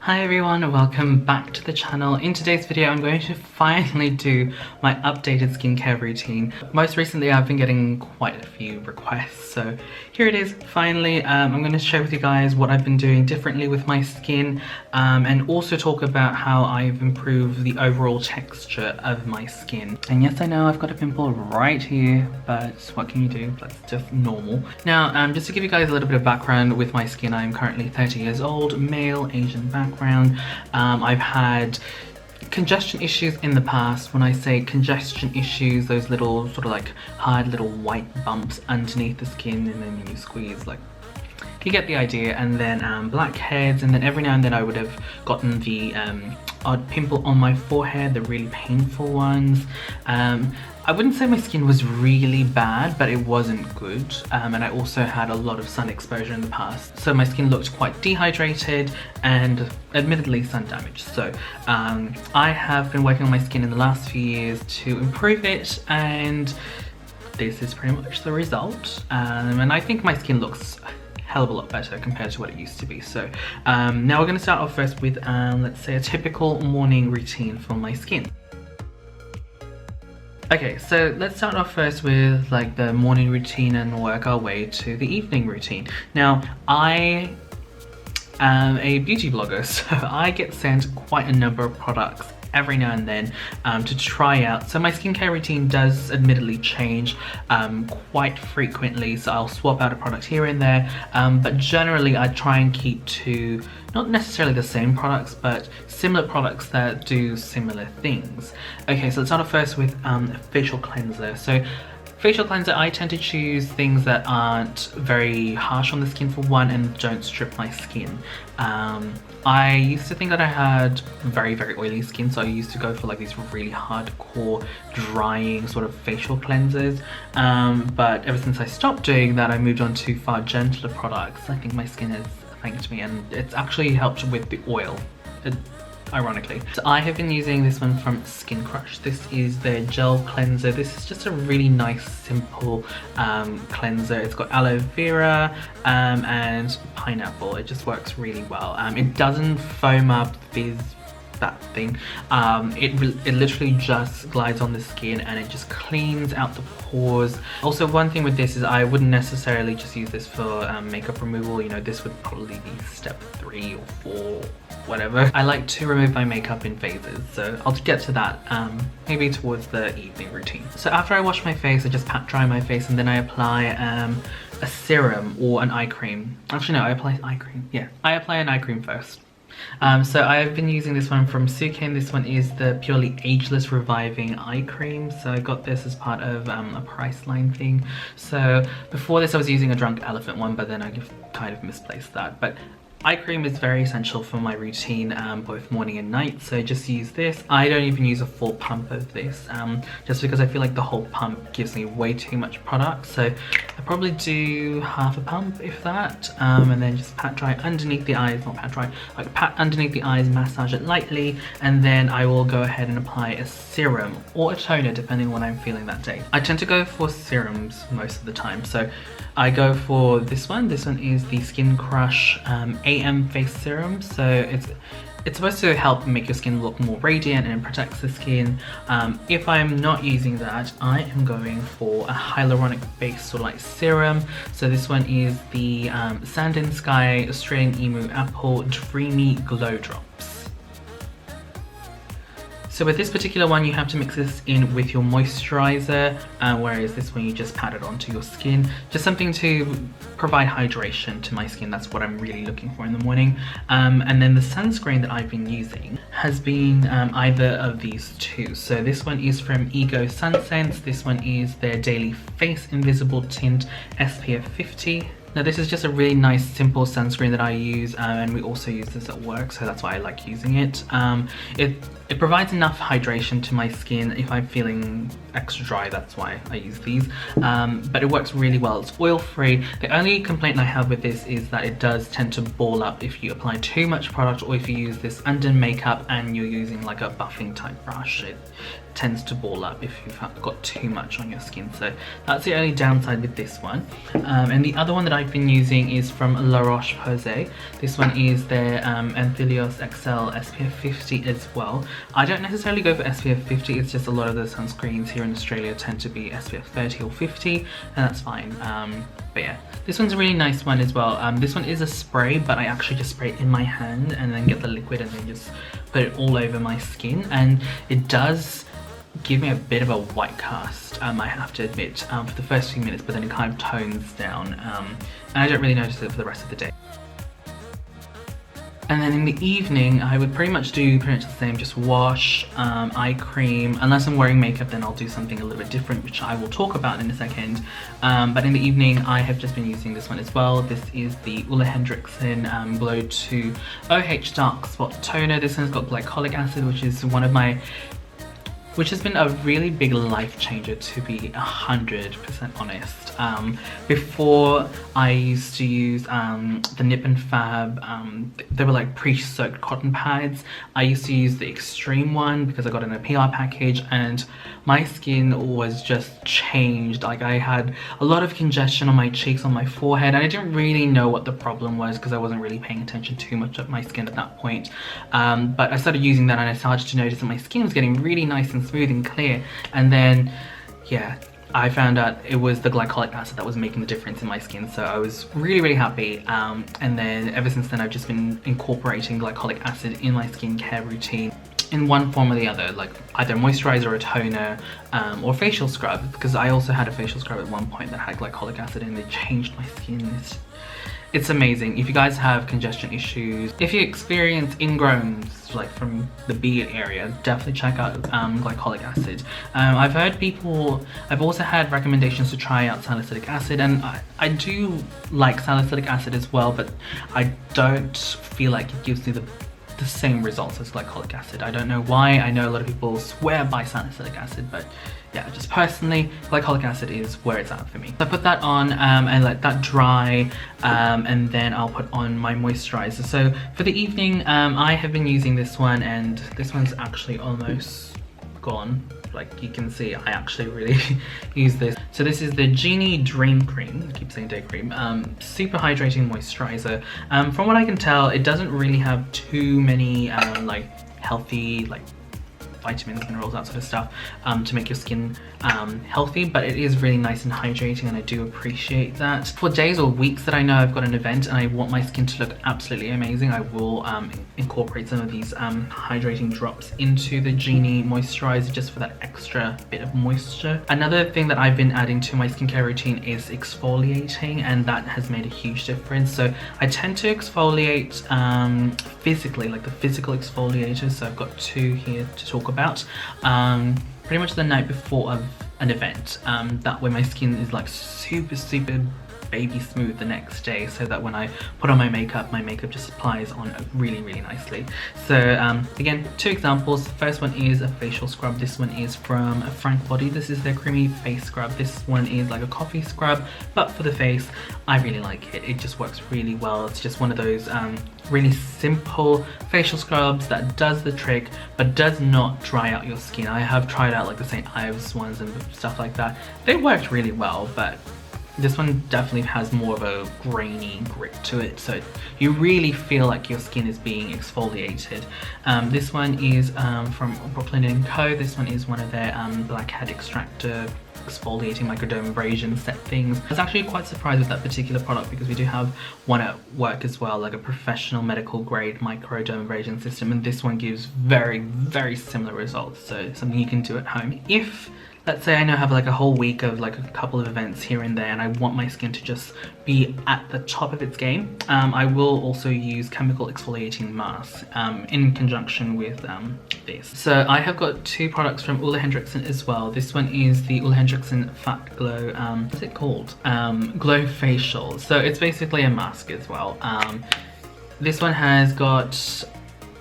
Hi everyone, welcome back to the channel. In today's video I'm going to finally do my updated skincare routine. Most recently I've been getting quite a few requests, so here it is finally. I'm going to share with you guys what I've been doing differently with my skin, and also talk about how I've improved the overall texture of my skin. And yes, I know I've got a pimple right here, but what can you do? That's just normal. Now, just to give you guys a little bit of background with my skin, I'm currently 30 years old, male, Asian background. I've had congestion issues in the past. When I say congestion issues, those little sort of like hard little white bumps underneath the skin, and then you squeeze, like, you get the idea. And then blackheads, and then every now and then I would have gotten the odd pimple on my forehead, the really painful ones. I wouldn't say my skin was really bad, but it wasn't good. And I also had a lot of sun exposure in the past. So my skin looked quite dehydrated and admittedly sun damaged. So I have been working on my skin in the last few years to improve it, and this is pretty much the result. And I think my skin looks a hell of a lot better compared to what it used to be. So now we're going to start off first with, let's say, a typical morning routine for my skin. Okay, so let's start off first with like the morning routine and work our way to the evening routine. Now, I am a beauty blogger, so I get sent quite a number of products every now and then to try out. So my skincare routine does admittedly change quite frequently, so I'll swap out a product here and there, but generally I try and keep to not necessarily the same products, but similar products that do similar things. Okay, so let's start off first with a facial cleanser. So facial cleanser, I tend to choose things that aren't very harsh on the skin for one, and don't strip my skin. I used to think that I had very oily skin, so I used to go for like these really hardcore drying sort of facial cleansers, but ever since I stopped doing that, I moved on to far gentler products. I think my skin has thanked me, and it's actually helped with the oil, ironically. So I have been using this one from Skin Crush. This is their gel cleanser. This is just a really nice, simple cleanser. It's got aloe vera and pineapple. It just works really well. It doesn't foam up, fizz, that thing. It literally just glides on the skin and it just cleans out the pores. Also, one thing with this is I wouldn't necessarily just use this for makeup removal. You know, this would probably be step 3 or 4, whatever. I like to remove my makeup in phases, so I'll get to that maybe towards the evening routine. So after I wash my face, I just pat dry my face, and then I apply a serum or an eye cream. Actually no, I apply eye cream. Yeah, I apply an eye cream first. So I've been using this one from Sukin. This one is the Purely Ageless Reviving Eye Cream. So I got this as part of a Priceline thing. So before this I was using a Drunk Elephant one, but then I kind of misplaced that. But eye cream is very essential for my routine, both morning and night, so just use this. I don't even use a full pump of this, just because I feel like the whole pump gives me way too much product. So I probably do half a pump, if that, and then just pat dry underneath the eyes, not pat dry, like pat underneath the eyes, massage it lightly, and then I will go ahead and apply a serum or a toner depending on what I'm feeling that day. I tend to go for serums most of the time, so I go for this one. This one is the Skin Crush AM Face Serum. So it's supposed to help make your skin look more radiant and protects the skin. If I'm not using that, I am going for a hyaluronic based sort of like serum. So this one is the Sand and Sky Australian Emu Apple Dreamy Glow Drops. So with this particular one, you have to mix this in with your moisturizer, whereas this one you just pat it onto your skin. Just something to provide hydration to my skin. That's what I'm really looking for in the morning. And then the sunscreen that I've been using has been either of these two. So this one is from Ego Sunsense. This one is their Daily Face Invisible Tint SPF 50. Now this is just a really nice simple sunscreen that I use, and we also use this at work, so that's why I like using it. It provides enough hydration to my skin. If I'm feeling extra dry, that's why I use these, but it works really well. It's oil free. The only complaint I have with this is that it does tend to ball up if you apply too much product, or if you use this under makeup and you're using like a buffing type brush. It tends to ball up if you've got too much on your skin, so that's the only downside with this one. And the other one that I I've been using is from La Roche-Posay. This one is their Anthelios XL SPF 50 as well. I don't necessarily go for SPF 50, it's just a lot of the sunscreens here in Australia tend to be SPF 30 or 50, and that's fine. But yeah, this one's a really nice one as well. This one is a spray, but I actually just spray it in my hand and then get the liquid and then just put it all over my skin, and it does give me a bit of a white cast, I have to admit, for the first few minutes, but then it kind of tones down, and I don't really notice it for the rest of the day. And then in the evening, I would pretty much do the same, just wash, eye cream. Unless I'm wearing makeup, then I'll do something a little bit different, which I will talk about in a second. But in the evening, I have just been using this one as well. This is the Ole Henriksen Glow 2 OH Dark Spot Toner. This one's got glycolic acid, which has been a really big life changer, to be 100% honest. Before, I used to use the Nip Fab, they were like pre-soaked cotton pads. I used to use the extreme one because I got in a PR package, and my skin was just changed. Like, I had a lot of congestion on my cheeks, on my forehead, and I didn't really know what the problem was because I wasn't really paying attention too much at my skin at that point. But I started using that and I started to notice that my skin was getting really nice and smooth and clear, and then yeah, I found out it was the glycolic acid that was making the difference in my skin, so I was really happy. And then ever since then I've just been incorporating glycolic acid in my skincare routine in one form or the other, like either moisturizer or a toner, or facial scrub, because I also had a facial scrub at one point that had glycolic acid and it changed my skin. It's amazing. If you guys have congestion issues, if you experience ingrowns like from the beard area, definitely check out glycolic acid. I've also had recommendations to try out salicylic acid, and I do like salicylic acid as well, but I don't feel like it gives me the same results as glycolic acid. I don't know why. I know a lot of people swear by salicylic acid, but yeah, just personally, glycolic acid is where it's at for me. So I put that on and let that dry, and then I'll put on my moisturizer. So for the evening, I have been using this one, and this one's actually almost gone. Like you can see, I actually really use this. So this is the Genie Dream Cream. I keep saying day cream. Super hydrating moisturizer. From what I can tell, it doesn't really have too many like healthy, like vitamins, minerals, that sort of stuff to make your skin healthy, but it is really nice and hydrating, and I do appreciate that. For days or weeks that I know I've got an event and I want my skin to look absolutely amazing, I will incorporate some of these hydrating drops into the Genie moisturizer just for that extra bit of moisture. Another thing that I've been adding to my skincare routine is exfoliating, and that has made a huge difference. So I tend to exfoliate physically, like the physical exfoliators. So I've got two here to talk about. Pretty much the night before of an event, that way my skin is like super baby smooth the next day, so that when I put on my makeup just applies on really nicely. So again, two examples. The first one is a facial scrub. This one is from Frank Body. This is their creamy face scrub. This one is like a coffee scrub, but for the face. I really like it. It just works really well. It's just one of those really simple facial scrubs that does the trick but does not dry out your skin. I have tried out like the St. Ives ones and stuff like that. They worked really well, but this one definitely has more of a grainy grit to it, so you really feel like your skin is being exfoliated. This one is from Brooklyn & Co. This one is one of their blackhead extractor exfoliating microdermabrasion set things. I was actually quite surprised with that particular product because we do have one at work as well, like a professional medical grade microdermabrasion system, and this one gives very similar results, so something you can do at home. If let's say I now have like a whole week of like a couple of events here and there and I want my skin to just be at the top of its game, I will also use chemical exfoliating masks in conjunction with this. So I have got two products from Ole Henriksen as well. This one is the Ole Henriksen Fat Glow, what's it called? Glow Facial. So it's basically a mask as well. This one has got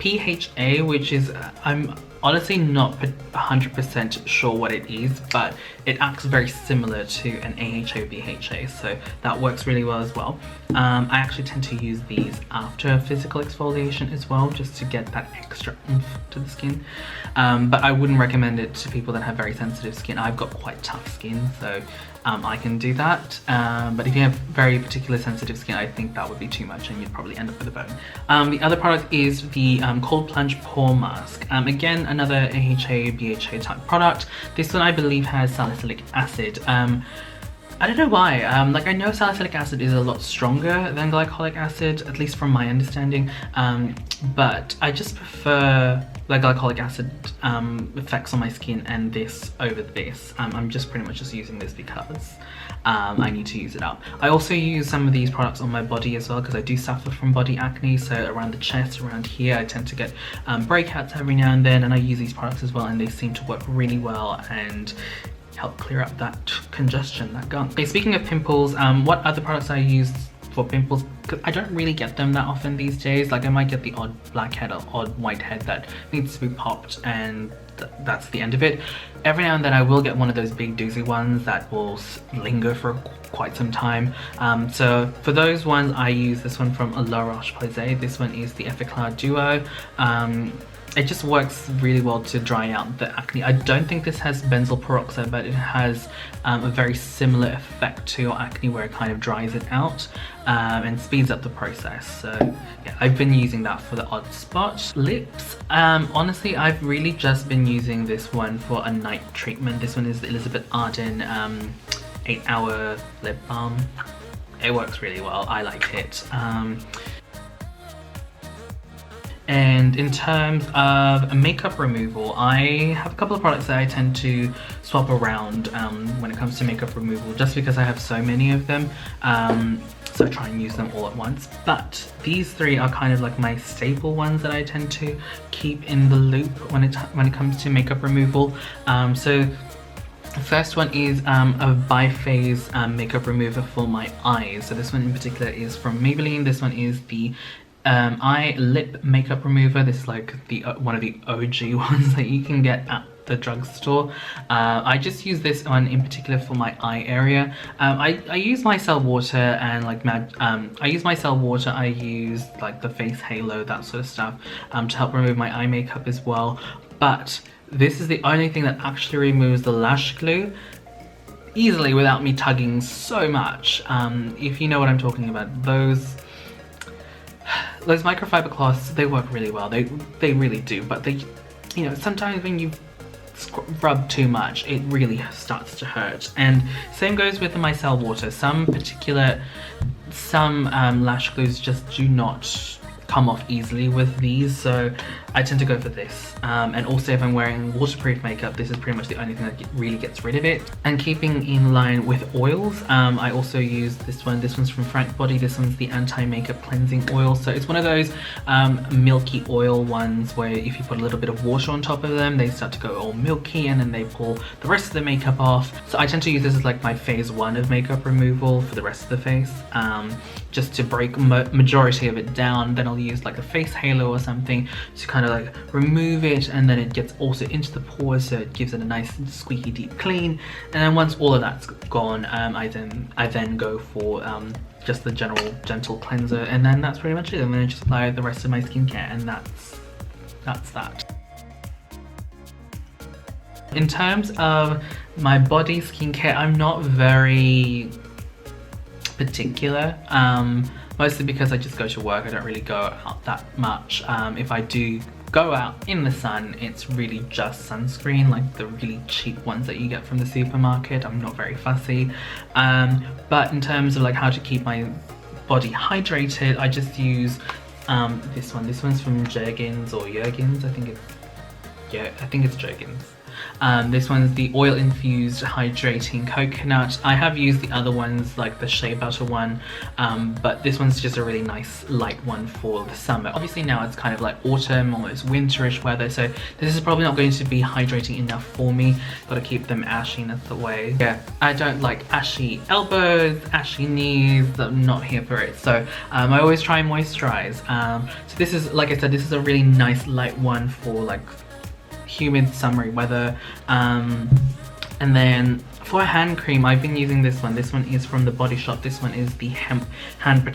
PHA, which is, I'm honestly not 100% sure what it is, but it acts very similar to an AHA BHA, so that works really well as well. I actually tend to use these after physical exfoliation as well, just to get that extra oomph to the skin. But I wouldn't recommend it to people that have very sensitive skin. I've got quite tough skin, so I can do that. But if you have very particular sensitive skin, I think that would be too much and you'd probably end up with a burn. The other product is the Cold Plunge Pore Mask. Again, another AHA, BHA type product. This one I believe has salicylic acid. I don't know why, like I know salicylic acid is a lot stronger than glycolic acid, at least from my understanding, but I just prefer the glycolic acid effects on my skin and this over this. I'm just pretty much just using this because I need to use it up. I also use some of these products on my body as well because I do suffer from body acne, so around the chest, around here, I tend to get breakouts every now and then, and I use these products as well and they seem to work really well and help clear up that congestion, that gunk. Okay, speaking of pimples, what other products I use for pimples, because I don't really get them that often these days. Like I might get the odd blackhead or odd whitehead that needs to be popped and that's the end of it. Every now and then I will get one of those big doozy ones that will linger for quite some time. So for those ones I use this one from La Roche-Posay. This one is the Effaclar Duo. It just works really well to dry out the acne. I don't think this has benzoyl peroxide, but it has a very similar effect to your acne where it kind of dries it out and speeds up the process. So yeah, I've been using that for the odd spot. Lips, honestly, I've really just been using this one for a night treatment. This one is the Elizabeth Arden 8-hour lip balm. It works really well, I like it. And in terms of makeup removal, I have a couple of products that I tend to swap around when it comes to makeup removal, just because I have so many of them. So I try and use them all at once. But these three are kind of like my staple ones that I tend to keep in the loop when it comes to makeup removal. So the first one is a biphase makeup remover for my eyes. So this one in particular is from Maybelline. This one is the eye lip makeup remover. This is like the one of the OG ones that you can get at the drugstore. I just use this one in particular for my eye area. I use micellar water and like I use micellar water. I use like the face halo, that sort of stuff, to help remove my eye makeup as well. But this is the only thing that actually removes the lash glue easily without me tugging so much. If you know what I'm talking about, those microfiber cloths, they work really well. They really do, but they, you know, sometimes when you rub too much, it really starts to hurt. And same goes with the micellar water. Some lash glues just do not come off easily with these, so I tend to go for this. And also if I'm wearing waterproof makeup, this is pretty much the only thing that really gets rid of it. And keeping in line with oils, I also use this one. This one's from Frank Body. This one's the anti-makeup cleansing oil. So it's one of those milky oil ones where if you put a little bit of water on top of them, they start to go all milky and then they pull the rest of the makeup off. So I tend to use this as like my phase 1 of makeup removal for the rest of the face, just to break majority of it down. Then I'll use like a face halo or something to kind of like remove it, and then it gets also into the pores, so it gives it a nice squeaky deep clean. And then once all of that's gone, I then go for just the general gentle cleanser, and then that's pretty much it. And then I just apply the rest of my skincare, and that's that. In terms of my body skincare, I'm not very particular, mostly because I just go to work. I don't really go out that much. If I do go out in the sun, it's really just sunscreen, like the really cheap ones that you get from the supermarket. I'm not very fussy. But in terms of like how to keep my body hydrated, I just use this one. This one's from Jergens or Jergens, I think it's Jergens. This one's the oil infused hydrating coconut. I have used the other ones like the shea butter one, but this one's just a really nice light one for the summer. Obviously now it's kind of like autumn, almost winterish weather, so this is probably not going to be hydrating enough for me. Gotta keep them ashy, that's the way. Yeah, I don't like ashy elbows, ashy knees. I'm not here for it. So I always try and moisturize. So this is, like I said, this is a really nice light one for like humid summery weather. And then for a hand cream, I've been using this one. This one is from the Body Shop. This one is the hemp hand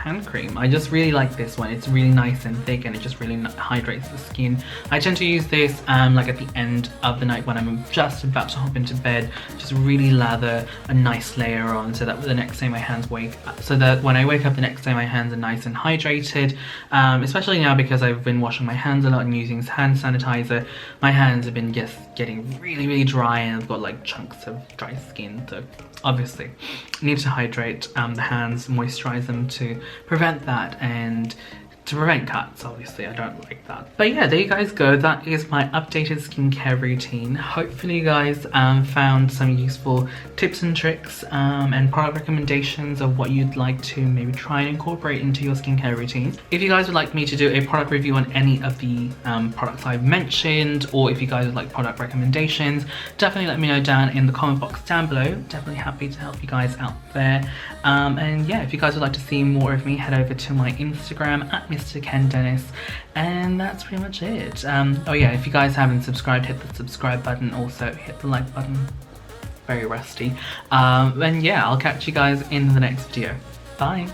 hand cream. I just really like this one. It's really nice and thick and it just really hydrates the skin. I tend to use this like at the end of the night when I'm just about to hop into bed, just really lather a nice layer on so that the next day my hands so that when I wake up the next day my hands are nice and hydrated, especially now because I've been washing my hands a lot and using hand sanitizer. My hands have been just getting really dry and I've got like chunks of dry skin, so obviously need to hydrate the hands, moisturize them to prevent that and to prevent cuts. Obviously I don't like that, but yeah, there you guys go. That is my updated skincare routine. Hopefully you guys found some useful tips and tricks and product recommendations of what you'd like to maybe try and incorporate into your skincare routine. If you guys would like me to do a product review on any of the products I've mentioned, or if you guys would like product recommendations, definitely let me know down in the comment box down below. Definitely happy to help you guys out there. And yeah, if you guys would like to see more of me, head over to my Instagram at MrKenDenis, and that's pretty much it. Oh yeah, if you guys haven't subscribed, hit the subscribe button, also hit the like button. Very rusty. And yeah, I'll catch you guys in the next video. Bye.